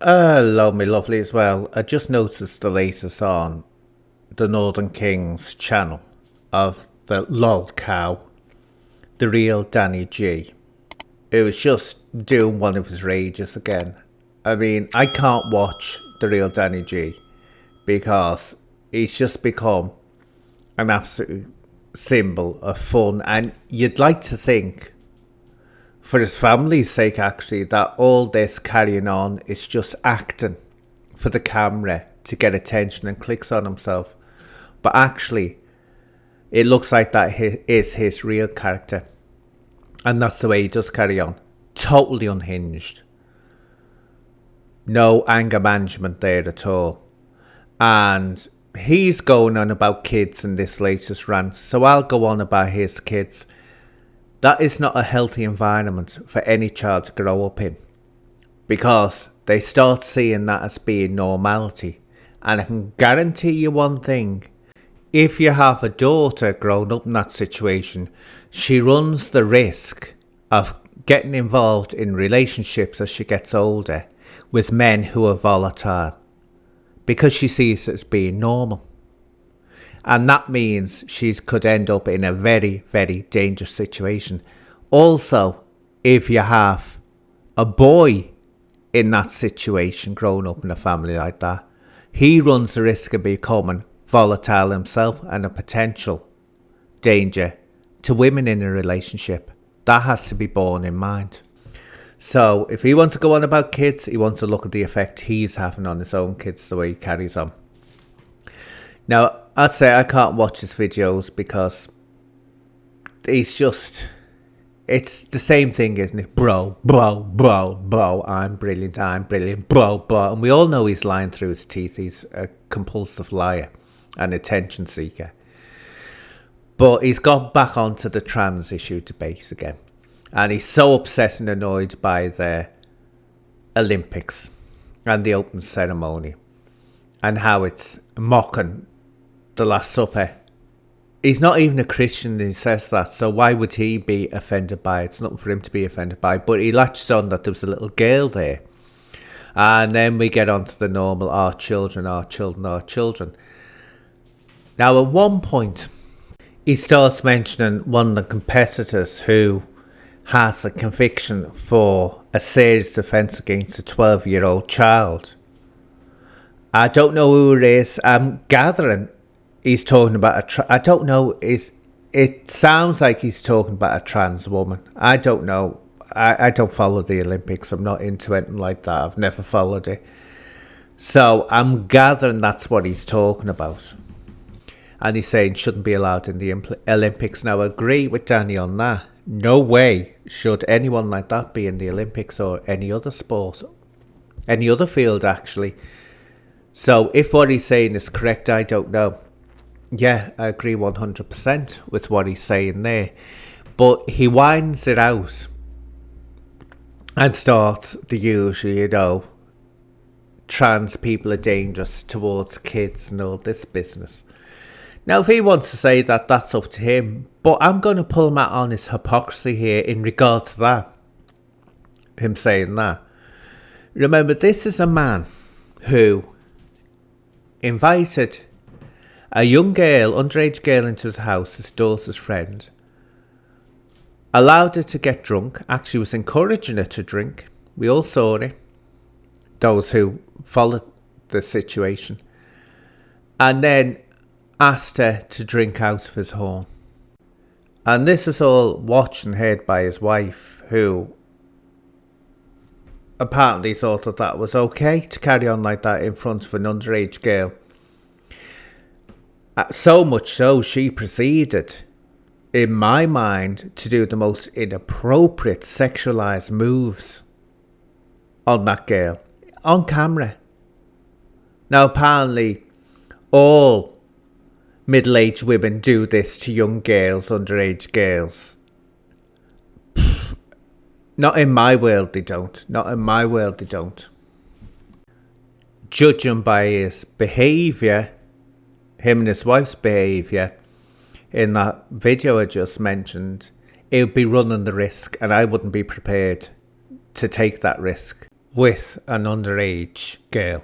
Hello, my lovely as well. I just noticed the latest on the Northern Kings channel of the lol cow, the real Danny G. It was just doing one of his rages again. I mean, I can't watch the real Danny G because he's just become an absolute symbol of fun, and you'd like to think, for his family's sake actually, that all this carrying on is just acting for the camera to get attention and clicks on himself. But actually, it looks like that is his real character. And that's the way he does carry on. Totally unhinged. No anger management there at all. And he's going on about kids in this latest rant, so I'll go on about his kids. That is not a healthy environment for any child to grow up in, because they start seeing that as being normality. And I can guarantee you one thing: if you have a daughter growing up in that situation, she runs the risk of getting involved in relationships as she gets older with men who are volatile, because she sees it as being normal. And that means she could end up in a very, very dangerous situation. Also, if you have a boy in that situation growing up in a family like that, he runs the risk of becoming volatile himself and a potential danger to women in a relationship. That has to be borne in mind. So if he wants to go on about kids, he wants to look at the effect he's having on his own kids, the way he carries on. Now, I'd say I can't watch his videos because it's the same thing, isn't it? Bro, I'm brilliant, bro. And we all know he's lying through his teeth. He's a compulsive liar and attention seeker. But he's got back onto the trans issue debate again. And he's so upset and annoyed by the Olympics and the open ceremony and how it's mocking the Last Supper. He's not even a Christian and he says that, so why would he be offended by it? It's nothing for him to be offended by. But he latched on that there was a little girl there. And then we get on to the normal, our children. Now, at one point, he starts mentioning one of the competitors who has a conviction for a serious offence against a 12-year-old child. I don't know who it is. I'm gathering he's talking about I don't know. It sounds like he's talking about a trans woman. I don't know. I don't follow the Olympics. I'm not into anything like that. I've never followed it. So I'm gathering that's what he's talking about. And he's saying shouldn't be allowed in the Olympics. Now, I agree with Danny on that. No way should anyone like that be in the Olympics or any other sport, any other field actually. So if what he's saying is correct, I don't know. Yeah, I agree 100% with what he's saying there. But he winds it out and starts the usual, trans people are dangerous towards kids and all this business. Now, if he wants to say that, that's up to him. But I'm going to pull him out on his hypocrisy here in regard to that. Him saying that. Remember, this is a man who invited a young girl, underage girl, into his house, his daughter's friend. Allowed her to get drunk. Actually was encouraging her to drink. We all saw it. Those who followed the situation. And then asked her to drink out of his home. And this was all watched and heard by his wife, who apparently thought that that was okay to carry on like that in front of an underage girl. So much so, she proceeded, in my mind, to do the most inappropriate sexualized moves on that girl, on camera. Now, apparently, all middle-aged women do this to young girls, underage girls. Not in my world they don't. Not in my world they don't. Judging by his behaviour, him and his wife's behaviour, in that video I just mentioned, it would be running the risk, and I wouldn't be prepared to take that risk. with an underage girl.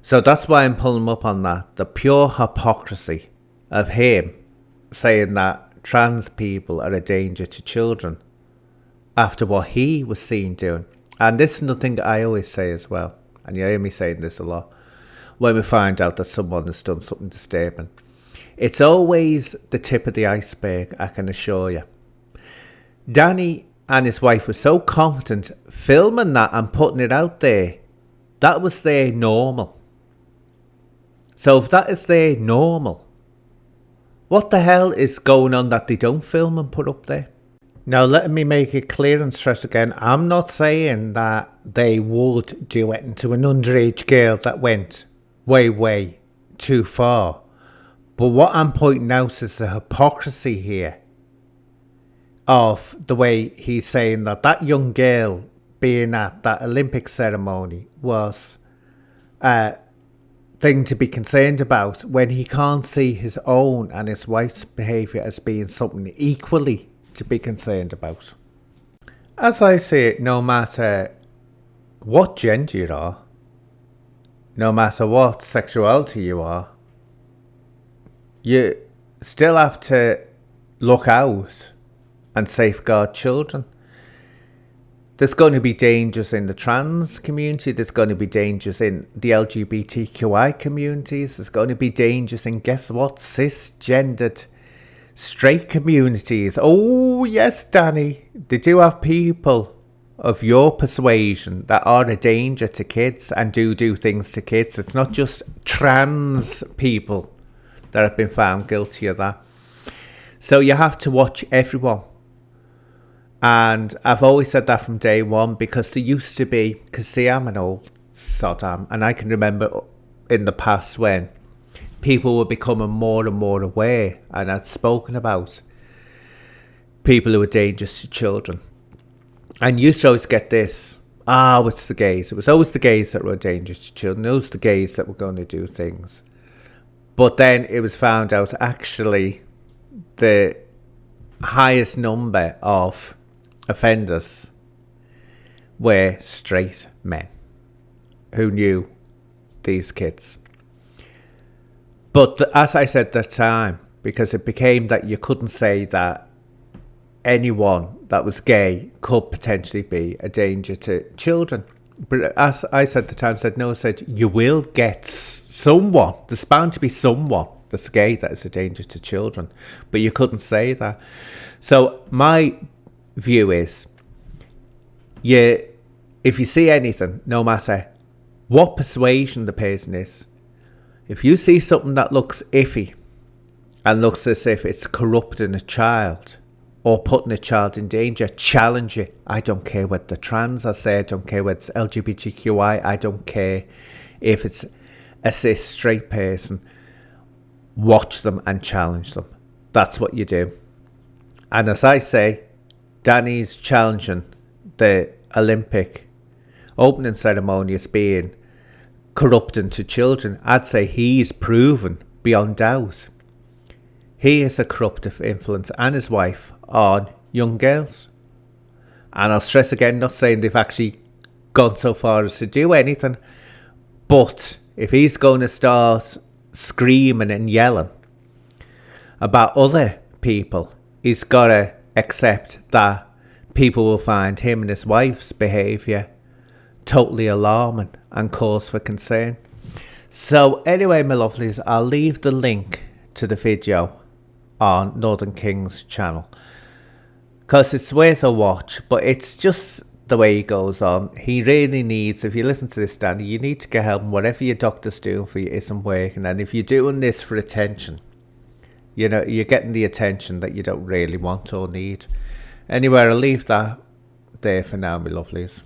So that's why I'm pulling him up on that. The pure hypocrisy of him saying that trans people are a danger to children after what he was seen doing. And this is nothing I always say as well, and you hear me saying this a lot, when we find out that someone has done something disturbing. It's always the tip of the iceberg, I can assure you. Danny and his wife were so confident filming that and putting it out there. That was their normal. So if that is their normal, what the hell is going on that they don't film and put up there? Now, let me make it clear and stress again, I'm not saying that they would do it to an underage girl that went way, way too far. But what I'm pointing out is the hypocrisy here of the way he's saying that that young girl being at that Olympic ceremony was a thing to be concerned about, when he can't see his own and his wife's behaviour as being something equally to be concerned about. As I say it, no matter what gender you are, no matter what sexuality you are, you still have to look out and safeguard children. There's going to be dangers in the trans community. There's going to be dangers in the LGBTQI communities. There's going to be dangers in, guess what, cisgendered straight communities. Oh, yes, Danny. They do have people of your persuasion that are a danger to kids and do things to kids. It's not just trans people that have been found guilty of that. So you have to watch everyone. And I've always said that from day one, because there used to be, because see, I'm an old Saddam, and I can remember in the past when people were becoming more and more aware, and I'd spoken about people who were dangerous to children. And you used to always get this, it's the gays. It was always the gays that were dangerous to children. It was the gays that were going to do things. But then it was found out actually the highest number of offenders were straight men who knew these kids. But as I said at the time, because it became that you couldn't say that anyone that was gay could potentially be a danger to children. But as I said at the time, I said, you will get someone, there's bound to be someone that's gay that is a danger to children. But you couldn't say that. So my view is, if you see anything, no matter what persuasion the person is, if you see something that looks iffy and looks as if it's corrupting a child or putting a child in danger, challenge it. I don't care what the trans, I don't care whether it's LGBTQI, I don't care if it's a cis straight person. Watch them and challenge them. That's what you do. And as I say, Danny's challenging the Olympic opening ceremony as being corrupting to children. I'd say he's proven beyond doubt he is a corruptive influence, and his wife, on young girls. And I'll stress again, not saying they've actually gone so far as to do anything, but if he's going to start screaming and yelling about other people, he's got to accept that people will find him and his wife's behaviour totally alarming and cause for concern. So anyway, my lovelies, I'll leave the link to the video on Northern King's channel, because it's worth a watch. But it's just the way he goes on. He really needs, if you listen to this, Danny, you need to get help. Whatever your doctor's doing for you isn't working. And if you're doing this for attention, you know, you're getting the attention that you don't really want or need. Anyway, I'll leave that there for now, my lovelies.